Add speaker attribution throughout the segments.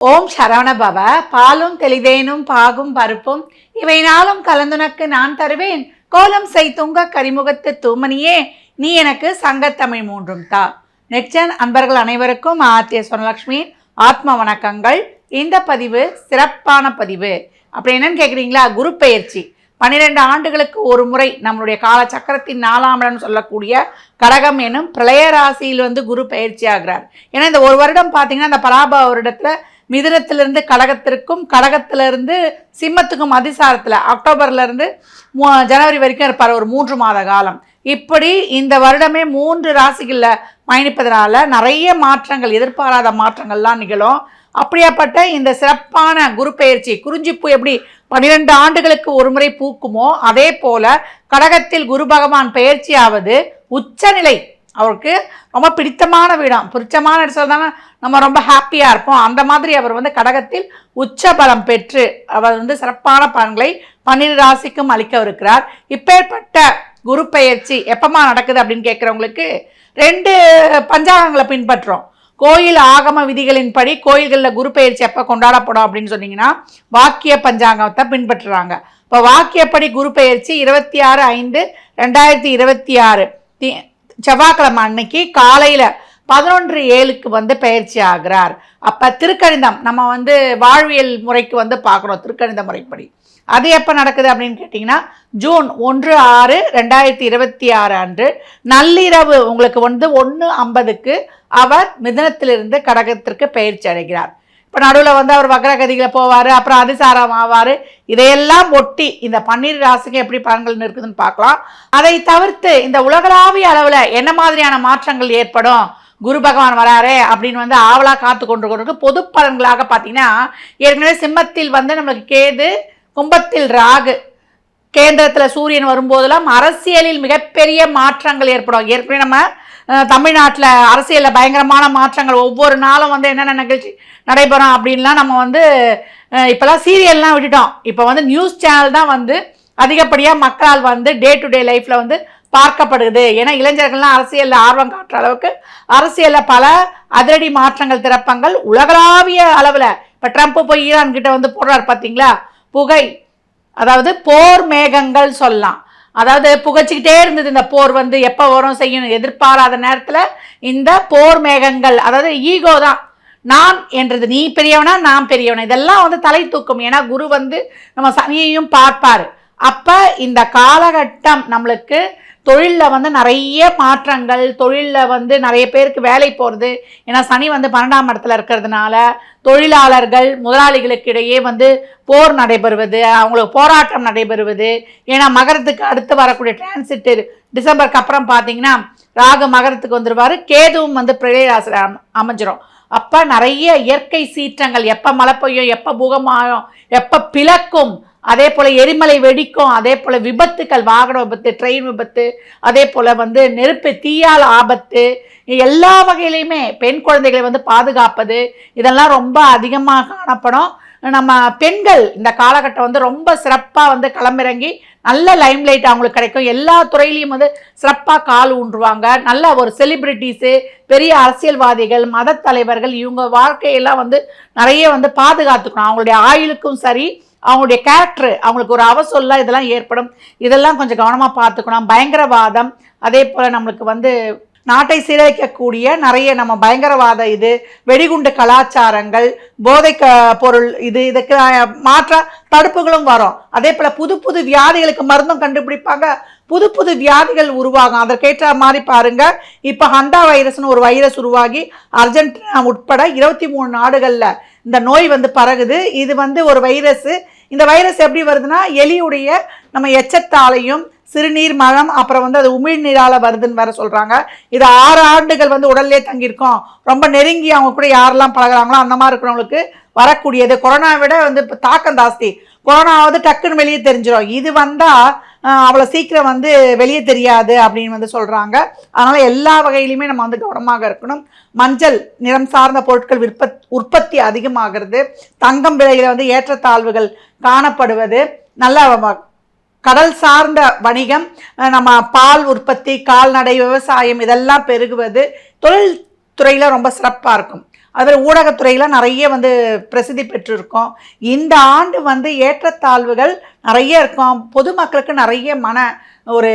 Speaker 1: ஓம் சரவண பவ. பாலும் தெளிதேனும் பாகும் பருப்பும் இவை நாளும் கலந்துனக்கு நான் தருவேன். கோலம் செய்துங்க கரிமுகத்து தூமணியே, நீ எனக்கு சங்கத்தமிழ் மூன்றும் தா. நெக்ஸ்ட் அன்பர்கள் அனைவருக்கும் ஆர்த்திய சொர்ணலக்ஷ்மி ஆத்ம வணக்கங்கள். இந்த பதிவு சிறப்பான பதிவு. அப்படி என்னன்னு கேட்குறீங்களா? குரு பெயர்ச்சி 12 ஆண்டுகளுக்கு ஒரு முறை நம்மளுடைய காலச்சக்கரத்தின் 4ஆம் இடம் சொல்லக்கூடிய கடகம் எனும் பிரளய ராசியில் குரு பயிற்சி ஆகிறார். ஏன்னா இந்த ஒரு வருடம் பார்த்தீங்கன்னா இந்த பராப வருடத்தில் மிதுனத்திலிருந்து கடகத்திற்கும் கடகத்திலிருந்து சிம்மத்துக்கும் அதிசாரத்தில் அக்டோபர்லேருந்து ஜனவரி வரைக்கும் இருப்பார், ஒரு 3 மாத காலம். இப்படி இந்த வருடமே 3 ராசிகளில் பயணிப்பதனால நிறைய மாற்றங்கள், எதிர்பாராத மாற்றங்கள்லாம் நிகழும். அப்படியாப்பட்ட இந்த சிறப்பான குரு பெயர்ச்சி, குறிஞ்சிப்பூ எப்படி 12 ஆண்டுகளுக்கு ஒரு முறை பூக்குமோ அதே போல கடகத்தில் குரு பகவான் பெயர்ச்சியாவது உச்சநிலை. அவருக்கு ரொம்ப பிடித்தமான வீடம், பிடிச்சமான இடத்துல நம்ம ரொம்ப ஹாப்பியாக இருப்போம். அந்த மாதிரி அவர் கடகத்தில் உச்ச பலம் பெற்று அவர் சிறப்பான பலன்களை 12 ராசிக்கும் அளிக்கவிருக்கிறார். இப்பேற்பட்ட குரு பெயர்ச்சி எப்பமா நடக்குது அப்படின்னு கேட்குறவங்களுக்கு 2 பஞ்சாங்கங்களை பின்பற்றோம். கோயில் ஆகம விதிகளின்படி கோயில்களில் குரு பெயர்ச்சி எப்போ கொண்டாடப்படும் அப்படின்னு சொன்னீங்கன்னா வாக்கிய பஞ்சாங்கத்தை பின்பற்றுறாங்க. இப்போ வாக்கியப்படி குரு பெயர்ச்சி 26/5/2026 செவ்வாய்க்கிழமை அன்னைக்கு காலையில் 11:07 பெயர்ச்சி ஆகிறார். அப்போ திருக்கணிதம் நம்ம வாழ்வியல் முறைக்கு பார்க்குறோம். திருக்கணித முறைப்படி அது எப்போ நடக்குது அப்படின்னு கேட்டிங்கன்னா ஜூன் 1/6/2026 அன்று நள்ளிரவு உங்களுக்கு 1:50 அவர் மிதுனத்திலிருந்து கடகத்திற்கு பெயர்ச்சி அடைகிறார். இப்போ நடுவில் அவர் வக்ரகதிகளை போவார், அப்புறம் அதிசாரம் ஆவார். இதையெல்லாம் ஒட்டி இந்த 12 ராசிக்கு எப்படி பலன்கள் இருக்குதுன்னு பார்க்கலாம். அதை தவிர்த்து இந்த உலகளாவிய அளவில் என்ன மாதிரியான மாற்றங்கள் ஏற்படும், குரு பகவான் வராரே அப்படின்னு ஆவலாக காத்து கொண்டு பொது பலன்களாக பார்த்தீங்கன்னா ஏற்கனவே சிம்மத்தில் நம்மளுக்கு கேது, கும்பத்தில் ராகு, கேந்திரத்தில் சூரியன் வரும்போதெல்லாம் அரசியலில் மிகப்பெரிய மாற்றங்கள் ஏற்படும். ஏற்கனவே நம்ம தமிழ்நாட்டில் அரசியலில் பயங்கரமான மாற்றங்கள், ஒவ்வொரு நாளும் என்னென்ன நிகழ்ச்சி நடைபெறும் அப்படின்லாம் நம்ம இப்போலாம் சீரியல்லாம் விட்டுட்டோம். இப்போ நியூஸ் சேனல் தான் அதிகப்படியாக மக்களால் டே டு டே லைஃப்பில் பார்க்கப்படுது. ஏன்னா இளைஞர்கள்லாம் அரசியலில் ஆர்வம் காட்டுற அளவுக்கு அரசியலில் பல அதிரடி மாற்றங்கள், திறப்பங்கள் உலகளாவிய அளவில். இப்போ ட்ரம்ப் போய் ஈரான் கிட்ட போடுறாரு பார்த்தீங்களா, புகை, அதாவது போர் மேகங்கள் சொல்லலாம். அதாவது புகைச்சிக்கிட்டே இருந்தது இந்த போர், எப்போ வரும் செய்யணும் எதிர்பாராத நேரத்தில் இந்த போர் மேகங்கள், அதாவது ஈகோ தான், நான் என்றது, நீ பெரியவனா நான் பெரியவனா, இதெல்லாம் தலை தூக்கும். ஏன்னா குரு நம்ம சனியையும் பார்ப்பார். அப்போ இந்த காலகட்டம் நம்மளுக்கு தொழிலில் நிறைய மாற்றங்கள், தொழிலில் நிறைய பேருக்கு வேலை போகிறது. ஏன்னா சனி 12ஆம் இடத்துல இருக்கிறதுனால தொழிலாளர்கள் முதலாளிகளுக்கு இடையே போர் நடைபெறுவது, அவங்களுக்கு போராட்டம் நடைபெறுவது. ஏன்னா மகரத்துக்கு அடுத்து வரக்கூடிய டிரான்சிட் டிசம்பருக்கு அப்புறம் பார்த்தீங்கன்னா ராகு மகரத்துக்கு வந்துடுவார், கேதுவும் பிரளய ராசியில் அமைஞ்சிரும். அப்போ நிறைய இயற்கை சீற்றங்கள், எப்போ மழை பெய்யும், எப்போ பூகமாகும், எப்போ பிளக்கும், அதே போல் எரிமலை வெடிக்கும், அதே போல் விபத்துக்கள், வாகன விபத்து, ட்ரெயின் விபத்து, அதே போல் நெருப்பு, தீயால் ஆபத்து, எல்லா வகையிலையுமே பெண் குழந்தைகளை பாதுகாப்பது, இதெல்லாம் ரொம்ப அதிகமாக காணப்படும். நம்ம பெண்கள் இந்த காலகட்டம் ரொம்ப சிறப்பாக களமிறங்கி நல்ல லைம்லைட் அவங்களுக்கு கிடைக்கும். எல்லா துறையிலையும் சிறப்பாக கால் ஊன்றுவாங்க. நல்ல ஒரு செலிபிரிட்டிஸு, பெரிய அரசியல்வாதிகள், மத தலைவர்கள், இவங்க வாழ்க்கையெல்லாம் நிறைய பாதுகாத்துக்கணும். அவங்களுடைய ஆயுளுக்கும் சரி, அவங்களுடைய கேரக்டர், அவங்களுக்கு ஒரு அவசொல்ல இதெல்லாம் ஏற்படும். இதெல்லாம் கொஞ்சம் கவனமாக பார்த்துக்கணும். பயங்கரவாதம், அதே போல் நம்மளுக்கு நாட்டை சீரழிக்கக்கூடிய நிறைய நம்ம பயங்கரவாத, இது வெடிகுண்டு கலாச்சாரங்கள், போதை பொருள், இதுக்கு மாற்ற தடுப்புகளும் வரும். அதே போல் புது புது வியாதிகளுக்கு மருந்தும் கண்டுபிடிப்பாங்க, புது புது வியாதிகள் உருவாகும். அதற்கேற்ற மாதிரி பாருங்க, இப்போ ஹண்டா வைரஸ்னு ஒரு வைரஸ் உருவாகி அர்ஜென்டினா உட்பட 23 நாடுகளில் இந்த நோய் பரகுது. இது ஒரு வைரஸ். இந்த வைரஸ் எப்படி வருதுன்னா எலியுடைய நம்ம எச்சத்தாலையும் சிறுநீர், மலம், அப்புறம் அது உமிழ்நீரால் வருதுன்னு வேற சொல்கிறாங்க. இது 6 ஆண்டுகள் உடல்லே தங்கியிருக்கோம். ரொம்ப நெருங்கி அவங்க கூட யாரெல்லாம் பழகிறாங்களோ அந்த மாதிரி இருக்கிறவங்களுக்கு வரக்கூடியது. கொரோனா விட இப்போ தாக்கம் ஜாஸ்தி. கொரோனாவது டக்குன்னு வெளியே தெரிஞ்சிடும், இது வந்தால் அவ்வளோ சீக்கிரம் வெளியே தெரியாது அப்படின்னு சொல்கிறாங்க. அதனால் எல்லா வகையிலையுமே நம்ம கவனமாக இருக்கணும். மஞ்சள் நிறம் சார்ந்த பொருட்கள் உற்பத்தி அதிகமாகிறது. தங்கம் விலையில் ஏற்றத்தாழ்வுகள் காணப்படுவது, நல்ல கடல் சார்ந்த வணிகம், நம்ம பால் உற்பத்தி, கால்நடை, விவசாயம் இதெல்லாம் பெருகுவது, தொழில் துறையில் ரொம்ப சிறப்பாக இருக்கும். அதில் ஊடகத்துறையில் நிறைய வந்து பிரசித்தி பெற்றிருக்கோம். இந்த ஆண்டு வந்து ஏற்றத்தாழ்வுகள் நிறைய இருக்கும். பொதுமக்களுக்கு நிறைய ஒரு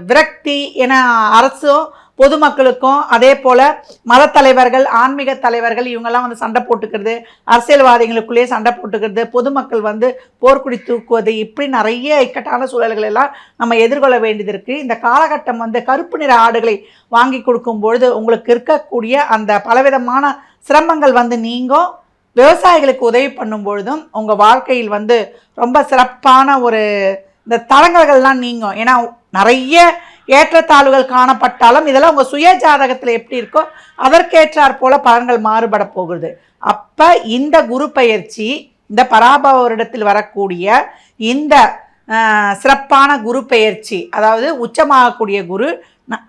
Speaker 1: விரக்தி என அரசும் பொதுமக்களுக்கும் அதே போல் மத தலைவர்கள், ஆன்மீக தலைவர்கள் இவங்கெல்லாம் வந்து சண்டை போட்டுக்கிறது, அரசியல்வாதிகளுக்குள்ளேயே சண்டை போட்டுக்கிறது, பொதுமக்கள் வந்து போர்க்குடி தூக்குவது, இப்படி நிறைய இக்கட்டான சூழல்கள் எல்லாம் நம்ம எதிர்கொள்ள வேண்டியது இருக்குது. இந்த காலகட்டம் வந்து கருப்பு நிற ஆடுகளை வாங்கி கொடுக்கும்பொழுது உங்களுக்கு இருக்கக்கூடிய அந்த பலவிதமான சிரமங்கள் வந்து நீங்கும். விவசாயிகளுக்கு உதவி பண்ணும் பொழுதும் உங்கள் வாழ்க்கையில் வந்து ரொம்ப சிறப்பான ஒரு இந்த தடங்கல்கள்லாம் நீங்கும். ஏன்னா நிறைய ஏற்றத்தாழ்வுகள் காணப்பட்டாலும் இதெல்லாம் உங்கள் சுய ஜாதகத்தில் எப்படி இருக்கோ அதற்கேற்றாற் போல பலன்கள் மாறுபட போகுது. அப்போ இந்த குரு பயிற்சி, இந்த பராபவ வருடத்தில் வரக்கூடிய இந்த சிறப்பான குரு பெயர்ச்சி, அதாவது உச்சமாகக்கூடிய குரு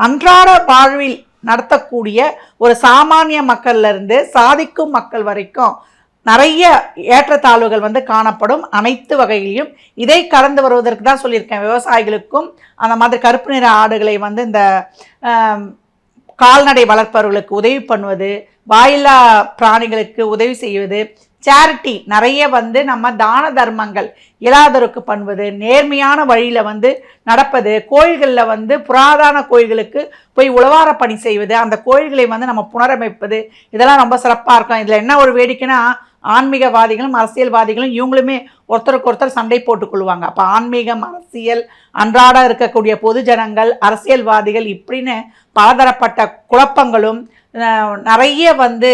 Speaker 1: அன்றாட வாழ்வில் நடத்தக்கூடிய ஒரு சாமானிய மக்கள்லேருந்து சாதிக்கும் மக்கள் வரைக்கும் நிறைய ஏற்றத்தாழ்வுகள் வந்து காணப்படும். அனைத்து வகையிலையும் இதை கடந்து வருவதற்கு தான் சொல்லியிருக்கேன். விவசாயிகளுக்கும் அந்த மாதிரி கருப்பு நிற ஆடுகளை வந்து இந்த கால்நடை வளர்ப்பவர்களுக்கு உதவி பண்ணுவது, வாயில்லா பிராணிகளுக்கு உதவி செய்வது, சேரிட்டி நிறைய வந்து நம்ம தான தர்மங்கள் இயலாதோருக்கு பண்ணுவது, நேர்மையான வழியில் வந்து நடப்பது, கோயில்களில் வந்து புராதன கோயில்களுக்கு போய் உழவார பணி செய்வது, அந்த கோயில்களை வந்து நம்ம புனரமைப்பது, இதெல்லாம் ரொம்ப சிறப்பாக இருக்கும். இதில் என்ன ஒரு வேடிக்கைன்னா ஆன்மீகவாதிகளும் அரசியல்வாதிகளும் இவங்களுமே ஒருத்தருக்கு ஒருத்தர் சண்டை போட்டுக்கொள்வாங்க. அப்போ ஆன்மீகம், அரசியல், அன்றாட இருக்கக்கூடிய பொது ஜனங்கள், அரசியல்வாதிகள் இப்படின்னு பலதரப்பட்ட குழப்பங்களும் நிறைய வந்து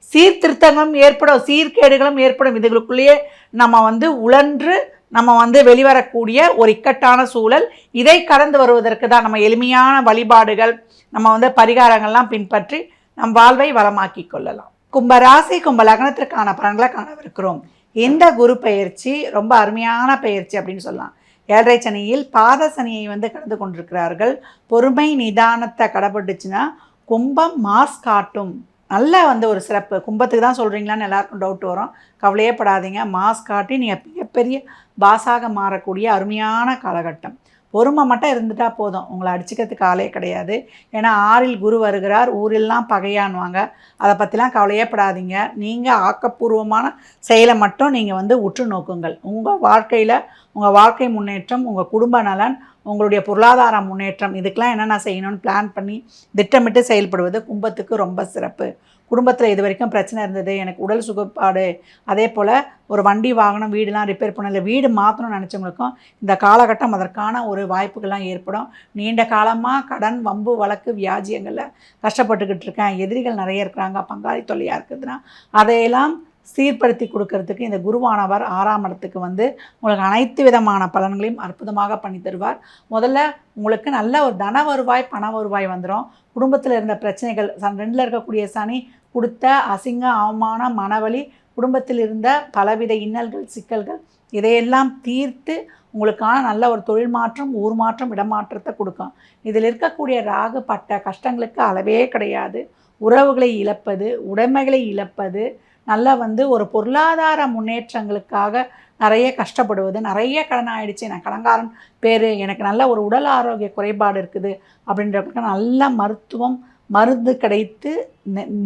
Speaker 1: சீர்திருத்தங்களும் ஏற்படும், சீர்கேடுகளும் ஏற்படும். இதுகளுக்குள்ளேயே நம்ம வந்து உழன்று நம்ம வந்து வெளிவரக்கூடிய ஒரு இக்கட்டான சூழல். இதை கடந்து வருவதற்கு தான் நம்ம எளிமையான வழிபாடுகள், நம்ம வந்து பரிகாரங்கள்லாம் பின்பற்றி நம் வாழ்வை வளமாக்கி கொள்ளலாம். கும்பராசி கும்ப லக்னத்திற்கான பலன்களை காணவிருக்கிறோம். இந்த குரு பயிற்சி ரொம்ப அருமையான பயிற்சி அப்படின்னு சொல்லலாம். 7.5 சனியில் பாத சனியை வந்து கடந்து கொண்டிருக்கிறார்கள். பொறுமை நிதானத்தை கடைபிடிச்சுன்னா கும்பம் மாஸ் காட்டும். நல்ல வந்து ஒரு சிறப்பு. கும்பத்துக்கு தான் சொல்கிறீங்களான்னு எல்லாருக்கும் டவுட் வரும். கவலையே படாதீங்க. மாஸ் காட்டி நீங்கள் மிகப்பெரிய பாஸாக மாறக்கூடிய அருமையான காலகட்டம். பொறுமை மட்டும் இருந்துட்டால் போதும், உங்களை அடிச்சுக்கிறதுக்கு ஆளே கிடையாது. ஏன்னா 6இல் குரு வருகிறார், ஊரெல்லாம் பகையானுவாங்க. அதை பற்றிலாம் கவலையே படாதீங்க. நீங்கள் ஆக்கப்பூர்வமான செயலை மட்டும் நீங்கள் வந்து உற்று நோக்குங்கள். உங்கள் வாழ்க்கையில் உங்கள் வாழ்க்கை முன்னேற்றம், உங்கள் குடும்ப நலன், உங்களுடைய பொருளாதார முன்னேற்றம், இதுக்கெலாம் என்னென்ன செய்யணும்னு பிளான் பண்ணி திட்டமிட்டு செயல்படுவது கும்பத்துக்கு ரொம்ப சிறப்பு. குடும்பத்தில் இது வரைக்கும் பிரச்சனை இருந்தது, எனக்கு உடல் சுகப்பாடு, அதே போல் ஒரு வண்டி வாகனம் வீடுலாம் ரிப்பேர் பண்ண, இல்லை வீடு மாற்றணும்னு நினச்சவங்களுக்கும் இந்த காலகட்டம் அதற்கான ஒரு வாய்ப்புகள்லாம் ஏற்படும். நீண்ட காலமாக கடன், வம்பு, வழக்கு, வியாஜியங்களில் கஷ்டப்பட்டுக்கிட்டு இருக்கேன், எதிரிகள் நிறைய இருக்கிறாங்க, பங்காளி தொல்லையாக இருக்குதுன்னா அதையெல்லாம் சீர்படுத்தி கொடுக்கறதுக்கு இந்த குருவானவர் 6ஆம் இடத்துக்கு வந்து உங்களுக்கு அனைத்து விதமான பலன்களையும் அற்புதமாக பண்ணி தருவார். முதல்ல உங்களுக்கு நல்ல ஒரு தன வருவாய், பண வருவாய் வந்துடும். குடும்பத்தில் இருந்த பிரச்சனைகள், 2ல் இருக்கக்கூடிய சனி கொடுத்த அசிங்க, அவமானம், மனவலி, குடும்பத்தில் இருந்த பலவித இன்னல்கள், சிக்கல்கள் இதையெல்லாம் தீர்த்து உங்களுக்கான நல்ல ஒரு தொழில் மாற்றம், ஊர் மாற்றம், இடமாற்றத்தை கொடுக்கும். இதில் இருக்கக்கூடிய ராகு பட்ட கஷ்டங்களுக்கு அளவே கிடையாது. உறவுகளை இழப்பது, உடைமைகளை இழப்பது, நல்லா வந்து ஒரு பொருளாதார முன்னேற்றங்களுக்காக நிறைய கஷ்டப்படுவது, நிறைய கடன் ஆகிடுச்சு, நான் கடன்காரன் பேர், எனக்கு நல்ல ஒரு உடல் ஆரோக்கிய குறைபாடு இருக்குது அப்படின்றவங்களுக்கு நல்ல மருத்துவம், மருந்து கிடைத்து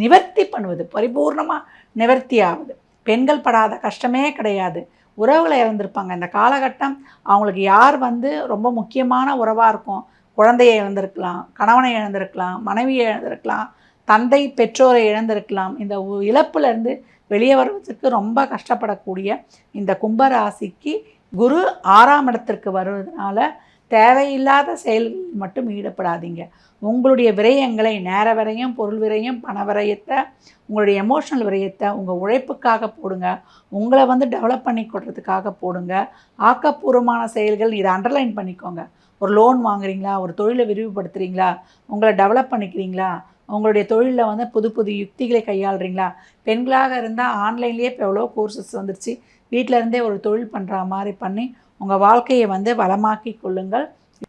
Speaker 1: நிவர்த்தி பண்ணுவது, பரிபூர்ணமாக நிவர்த்தி ஆகுது. பெண்கள் படாத கஷ்டமே கிடையாது. உறவுகளை இழந்திருப்பாங்க. இந்த காலகட்டம் அவங்களுக்கு யார் வந்து ரொம்ப முக்கியமான உறவாக இருக்கும், குழந்தையை இழந்திருக்கலாம், கணவனை இழந்திருக்கலாம், மனைவியை இழந்திருக்கலாம், தந்தை பெற்றோரை இழந்திருக்கலாம். இந்த இழப்புலேருந்து வெளியே வருவதற்கு ரொம்ப கஷ்டப்படக்கூடிய இந்த கும்பராசிக்கு குரு 6ஆம் இடத்திற்கு வருவதனால தேவையில்லாத செயல்களில் மட்டும் ஈடுபடாதீங்க. உங்களுடைய விரயங்களை, நேர விரயம், பொருள் விரயம், பண விரயத்தை, உங்களுடைய எமோஷனல் விரயத்தை உங்கள் உழைப்புக்காக போடுங்க. உங்களை வந்து டெவலப் பண்ணி கொடுறதுக்காக போடுங்க. ஆக்கப்பூர்வமான செயல்கள், இதை அண்டர்லைன் பண்ணிக்கோங்க. ஒரு லோன் வாங்குறீங்களா, ஒரு தொழிலை விரிவுபடுத்துகிறீங்களா, உங்களை டெவலப் பண்ணிக்கிறீங்களா, உங்களுடைய தொழிலில் வந்து புது புது யுக்திகளை கையாளுறீங்களா. பெண்களாக இருந்தால் ஆன்லைன்லேயே இப்போ எவ்வளோ கோர்சஸ் வந்துருச்சு, வீட்டில் இருந்தே ஒரு தொழில் பண்ணுற மாதிரி பண்ணி உங்கள் வாழ்க்கையை வந்து வளமாக்கி கொள்ளுங்கள்.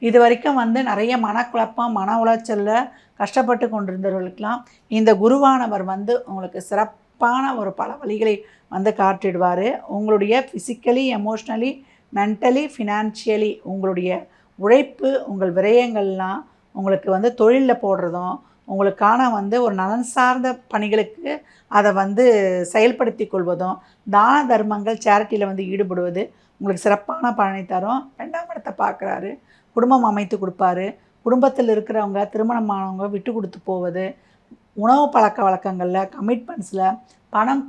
Speaker 1: இது வரைக்கும் வந்து நிறைய மனக்குழப்பம், மன உளைச்சலில் கஷ்டப்பட்டு கொண்டிருந்தவர்களுக்கெல்லாம் இந்த குருவானவர் வந்து உங்களுக்கு சிறப்பான ஒரு பல வழிகளை வந்து காட்டிடுவார். உங்களுடைய ஃபிசிக்கலி, எமோஷ்னலி, மென்டலி, ஃபினான்ஷியலி உங்களுடைய உழைப்பு, உங்கள் விரயங்கள்லாம் உங்களுக்கு வந்து தொழிலில் போடுறதும், உங்களுக்கான வந்து ஒரு நலன் சார்ந்த பணிகளுக்கு அதை வந்து செயல்படுத்தி கொள்வதும், தான தர்மங்கள் சேரிட்டியில் வந்து ஈடுபடுவது உங்களுக்கு சிறப்பான பலனை தரும். 2ஆம் இடத்தை பார்க்குறாரு, குடும்பம் அமைத்து கொடுப்பாரு. குடும்பத்தில் இருக்கிறவங்க, திருமணமானவங்க விட்டு கொடுத்து போவது, உணவு பழக்க வழக்கங்களில், கமிட்மெண்ட்ஸில் பணம்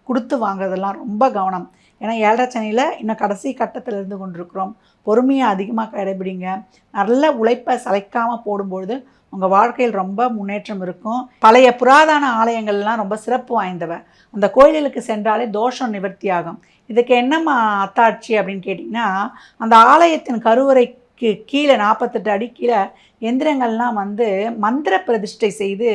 Speaker 1: கொடுத்து வாங்குறதெல்லாம் ரொம்ப கவனம். ஏன்னா 7.5 சனியில் இன்னும் கடைசி கட்டத்தில் இருந்து கொண்டிருக்கிறோம். பொறுமையை அதிகமாக கடைபிடிங்க. நல்ல உழைப்பை சளைக்காமல் போடும்பொழுது உங்கள் வாழ்க்கையில் ரொம்ப முன்னேற்றம் இருக்கும். பழைய புராதன ஆலயங்கள்லாம் ரொம்ப சிறப்பு வாய்ந்தவ. அந்த கோயில்களுக்கு சென்றாலே தோஷம் நிவர்த்தி ஆகும். இதுக்கு என்னம்மா அத்தாட்சி அப்படின்னு கேட்டிங்கன்னா, அந்த ஆலயத்தின் கருவறைக்கு கீழே 48 அடி கீழே எந்திரங்கள்லாம் வந்து மந்திர பிரதிஷ்டை செய்து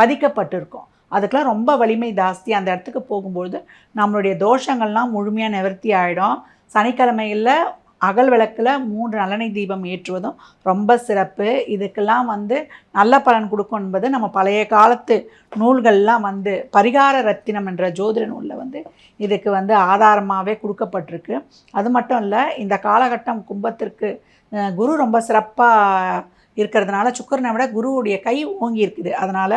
Speaker 1: பதிக்கப்பட்டிருக்கும். அதுக்கெலாம் ரொம்ப வலிமை ஜாஸ்தி. அந்த இடத்துக்கு போகும்பொழுது நம்மளுடைய தோஷங்கள்லாம் முழுமையாக நிவர்த்தி ஆகிடும். சனிக்கிழமையில் அகல் விளக்கில் 3 நல்லெண்ணெய் தீபம் ஏற்றுவதும் ரொம்ப சிறப்பு. இதுக்கெல்லாம் வந்து நல்ல பலன் கொடுக்கும் என்பது நம்ம பழைய காலத்து நூல்கள்லாம் வந்து பரிகார ரத்தினம் என்ற ஜோதிட நூலில் வந்து இதுக்கு வந்து ஆதாரமாகவே கொடுக்கப்பட்டிருக்கு. அது மட்டும் இல்லை, இந்த காலகட்டம் கும்பத்திற்கு குரு ரொம்ப சிறப்பாக இருக்கிறதுனால சுக்கிரனை விட குருவுடைய கை ஓங்கி இருக்குது. அதனால்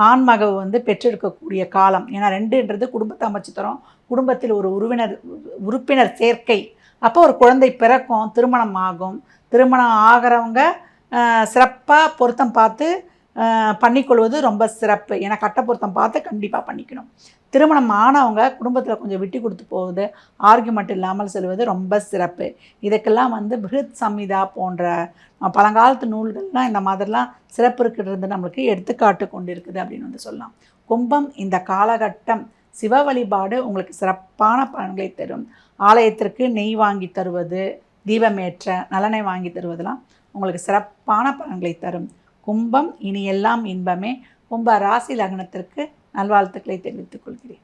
Speaker 1: ஆண்மகவு வந்து பெற்றெடுக்கக்கூடிய காலம். ஏன்னா 2ன்றது குடும்பத்தை அமைச்சு தரும். குடும்பத்தில் ஒரு உறுப்பினர் சேர்க்கை, அப்போ ஒரு குழந்தை பிறக்கும், திருமணம் ஆகும். திருமணம் ஆகிறவங்க சிறப்பாக பொருத்தம் பார்த்து பண்ணிக்கொள்வது ரொம்ப சிறப்பு. ஏன்னா கட்ட பொருத்தம் பார்த்து கண்டிப்பாக பண்ணிக்கணும். திருமணம் ஆனவங்க குடும்பத்தில் கொஞ்சம் விட்டு கொடுத்து போகுது, ஆர்கியூமெண்ட் இல்லாமல் செல்வது ரொம்ப சிறப்பு. இதுக்கெல்லாம் வந்து பிருஹத் சம்ஹிதா போன்ற பழங்காலத்து நூல்கள்லாம் இந்த மாதிரிலாம் சிறப்பு இருக்கிறது நம்மளுக்கு எடுத்துக்காட்டு கொண்டு இருக்குது அப்படின்னு வந்து சொல்லலாம். கும்பம் இந்த காலகட்டம் சிவ வழிபாடு உங்களுக்கு சிறப்பான பலன்களை தரும். ஆலயத்திற்கு நெய் வாங்கி தருவது, தீபமேற்ற நல்லெண்ணெய் வாங்கி தருவதெல்லாம் உங்களுக்கு சிறப்பான பலன்களை தரும். கும்பம் இனி எல்லாம் இன்பமே. கும்ப ராசி லக்னத்திற்கு நல்வாழ்த்துக்களை தெரிவித்துக் கொள்கிறேன்.